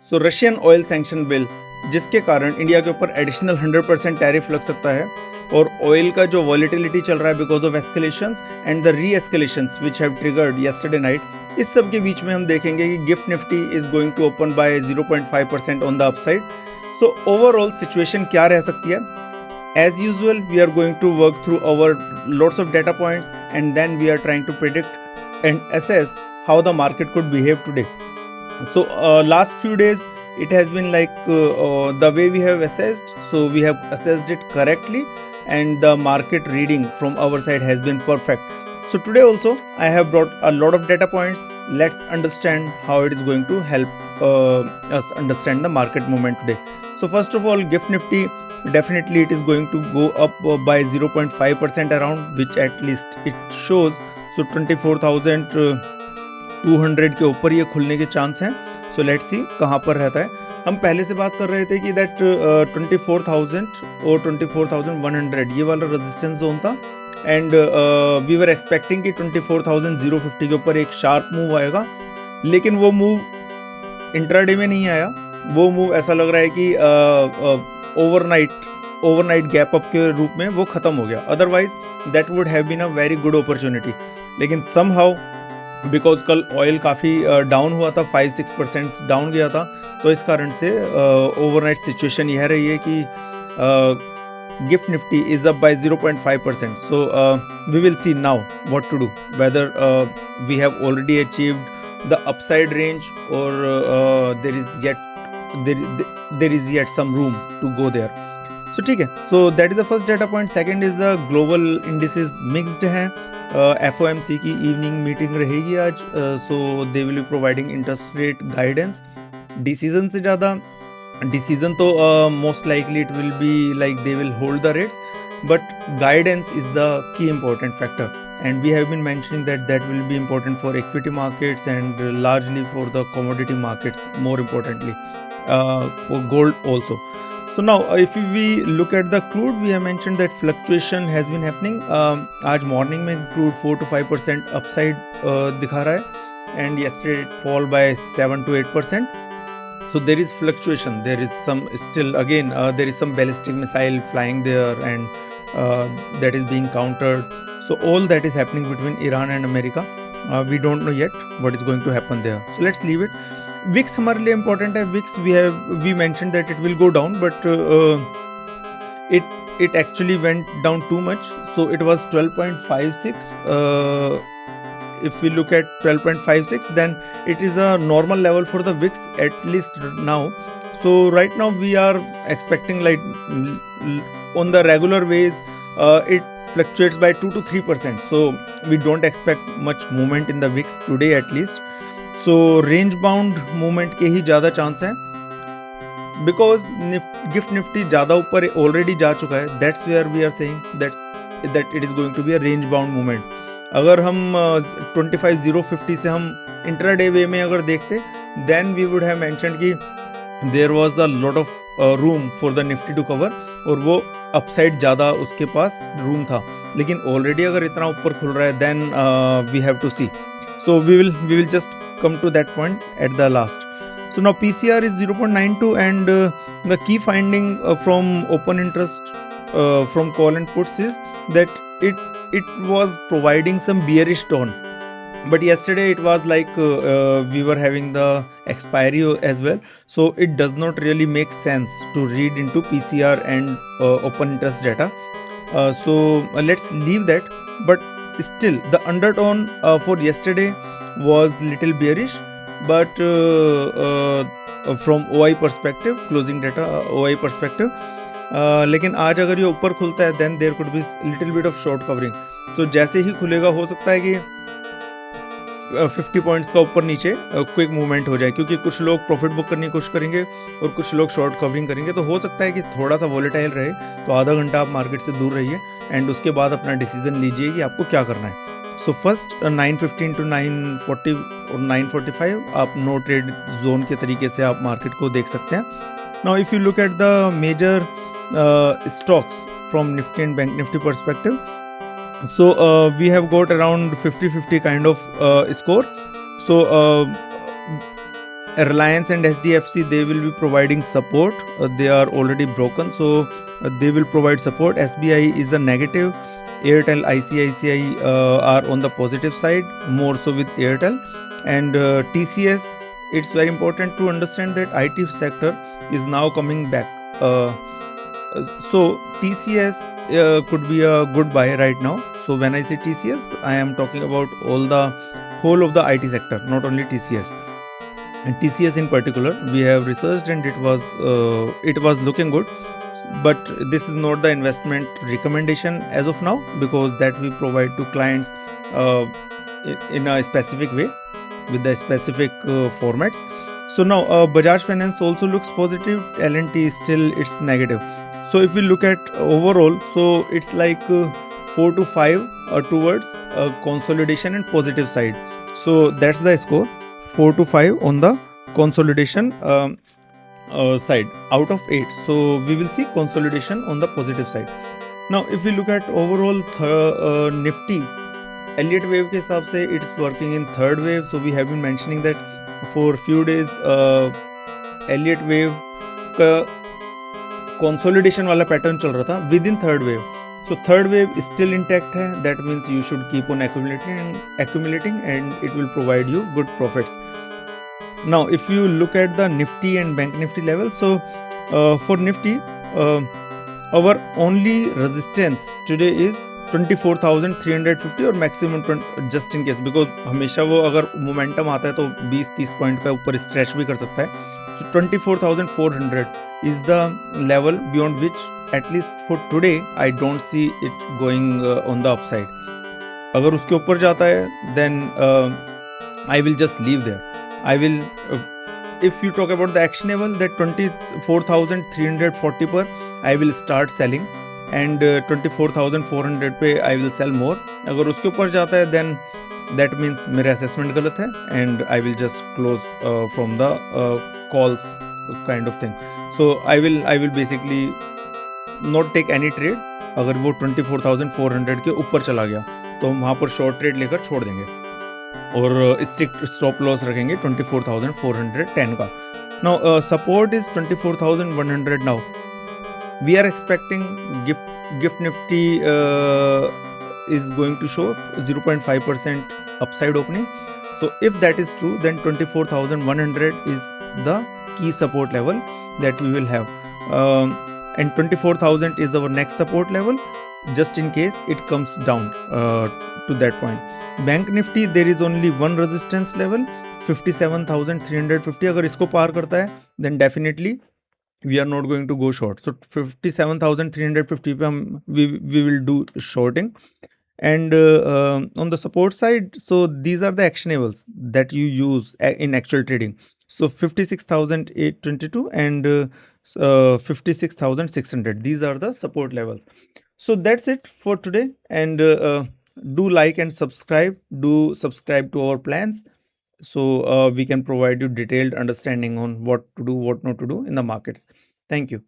सो Russian oil sanction bill, जिसके कारण India के ऊपर एडिशनल 100% टैरिफ लग सकता है, और ऑयल का जो वॉलिटिलिटी चल रहा है because of escalations and the re escalations which have triggered yesterday night, इस सब के बीच में हम देखेंगे कि gift Nifty is going to open by 0.5% on the upside. So overall situation क्या रह सकती है? As usual, we are going to work through our lots of data points, and then we are trying to predict and assess how the market could behave today. So last few days it has been like the way we have assessed, so we have assessed it correctly, and the market reading from our side has been perfect. So today also I have brought a lot of data points. Let's understand how it is going to help us understand the market movement today. So first of all, Gift Nifty, definitely it is going to go up by 0.5% around, which at least it shows. So 24,200 के ऊपर ये खुलने के chance हैं. So let's see कहाँ पर रहता है. हम पहले से बात कर रहे थे कि दैट 24,000 और 24,100 ये वाला रेजिस्टेंस जोन था, एंड वी वर एक्सपेक्टिंग कि 24,050 के ऊपर एक शार्प मूव आएगा, लेकिन वो मूव इंट्राडे में नहीं आया. वो मूव ऐसा लग रहा है कि ओवरनाइट गैप अप के रूप में वो खत्म हो गया. Otherwise that would have been a very good opportunity. लेकिन समहाउ बिकॉज कल ऑयल काफ़ी डाउन हुआ था, 5-6% डाउन गया था, तो इस कारण से ओवरनाइट सिचुएशन यह रही है कि gift Nifty is up by 0.5%. So we will see now what to do, whether we have already achieved the upside range और there is yet some room to go there. So ठीक है. So that is the first data point. Second is the global indices mixed हैं. FOMC की evening meeting रहेगी आज, so they will be providing interest rate guidance. Decision से ज़्यादा decision तो most likely it will be like they will hold the rates, but guidance is the key important factor, and we have been mentioning that will be important for equity markets and largely for the commodity markets, more importantly. For gold also. So now if we look at the crude, we have mentioned that fluctuation has been happening. आज morning में crude 4-5% upside दिखा रहा है, and yesterday it fall by 7-8%. So there is fluctuation. There is some still again there is some ballistic missile flying there, and that is being countered. So all that is happening between Iran and America. We don't know yet what is going to happen there. So let's leave it. VIX हमारे लिए important है. VIX we mentioned that it will go down, but it actually went down too much. So it was 12.56. If we look at 12.56, then it is a normal level for the VIX at least now. So right now we are expecting like on the regular ways it fluctuates by 2-3%. So we don't expect much movement in the VIX today at least. So range bound movement के ही ज़्यादा chance हैं, because gift Nifty ज़्यादा ऊपर already जा चुका है. That's where we are saying that it is going to be a range bound movement. अगर हम 25,050 से हम इंट्राडे वे में अगर देखते, then we would have mentioned कि there was a lot of room for the nifty to cover, और वो अपसाइड ज़्यादा उसके पास रूम था. लेकिन ऑलरेडी अगर इतना ऊपर खुल रहा है, then we have to see. So we will just come to that point at the last. So now PCR is 0.92, and the key finding from open interest from call and puts is that it was providing some bearish tone, but yesterday it was like we were having the expiry as well, so it does not really make sense to read into PCR and open interest data. So let's leave that. But still the undertone for yesterday was little bearish, but from OI perspective, closing data OI perspective, लेकिन आज अगर ये ऊपर खुलता है, then there could be little bit of short covering. तो जैसे ही खुलेगा हो सकता है कि 50 पॉइंट्स का ऊपर नीचे क्विक मूवमेंट हो जाए, क्योंकि कुछ लोग प्रॉफिट बुक करने की कोशिश करेंगे और कुछ लोग शॉर्ट कवरिंग करेंगे. तो हो सकता है कि थोड़ा सा वॉलेटाइल रहे, तो आधा घंटा आप मार्केट से दूर रहिए, एंड उसके बाद अपना डिसीजन लीजिए कि आपको क्या करना है. सो फर्स्ट 9:15 to 9:40 और 9:45 आप नो ट्रेड जोन के तरीके से आप मार्केट को देख सकते हैं. Now if you look at the major stocks from Nifty and Bank Nifty perspective, so we have got around 50-50 kind of score. So Reliance and SDFC, they will be providing support. They are already broken, so they will provide support. SBI is the negative. Airtel, ICICI are on the positive side, more so with Airtel. And TCS, it's very important to understand that IT sector is now coming back. So TCS could be a good buy right now. So when I say TCS, I am talking about whole of the IT sector, not only TCS. And TCS in particular, we have researched and it was looking good. But this is not the investment recommendation as of now, because that we provide to clients in a specific way with the specific formats. So now Bajaj Finance also looks positive. L&T still it's negative. So if we look at overall, so it's like 4 to 5 towards consolidation and positive side. So that's the score, 4 to 5 on the consolidation side out of 8. So we will see consolidation on the positive side. Now if we look at overall Nifty, Elliott wave के हिसाब से it's working in third wave. So we have been mentioning that for few days Elliott wave का consolidation वाला pattern चल रहा था within third wave. So third wave is still intact hai. That means you should keep on accumulating and it will provide you good profits. Now if you look at the Nifty and Bank Nifty level, so for Nifty our only resistance today is 24,350 और maximum just in case, because हमेशा वो अगर momentum आता है तो 20-30 point का ऊपर stretch भी कर सकता है. So 24,400 is the level beyond which at least for today I don't see it going on the upside. अगर उसके ऊपर जाता है then I will just leave there. I will if you talk about the actionable, that 24,340 पर I will start selling and 24,400 पे I will sell more. अगर उसके ऊपर जाता है then that means मेरा assessment गलत है and I will just close from the calls kind of thing. So I will basically not take any trade. अगर वो 24,400 के ऊपर चला गया तो हम वहाँ पर शॉर्ट ट्रेड लेकर छोड़ देंगे और स्ट्रिक्ट स्टॉप लॉस रखेंगे 24,410 का. Now support is 24,100. Now we are expecting gift Nifty is going to show 0.5% upside opening. So if that is true, then 24,100 is the key support level that we will have, and 24,000 is our next support level just in case it comes down to that point. Bank Nifty, there is only one resistance level, 57,350. अगर इसको पार करता है then definitely we are not going to go short. So 57,350 पे हम we will do shorting. And on the support side, so these are the actionables that you use in actual trading. So 56,822 and 56,600, these are the support levels. So that's it for today, and do like and subscribe. Do subscribe to our plans so we can provide you detailed understanding on what to do, what not to do in the markets. Thank you.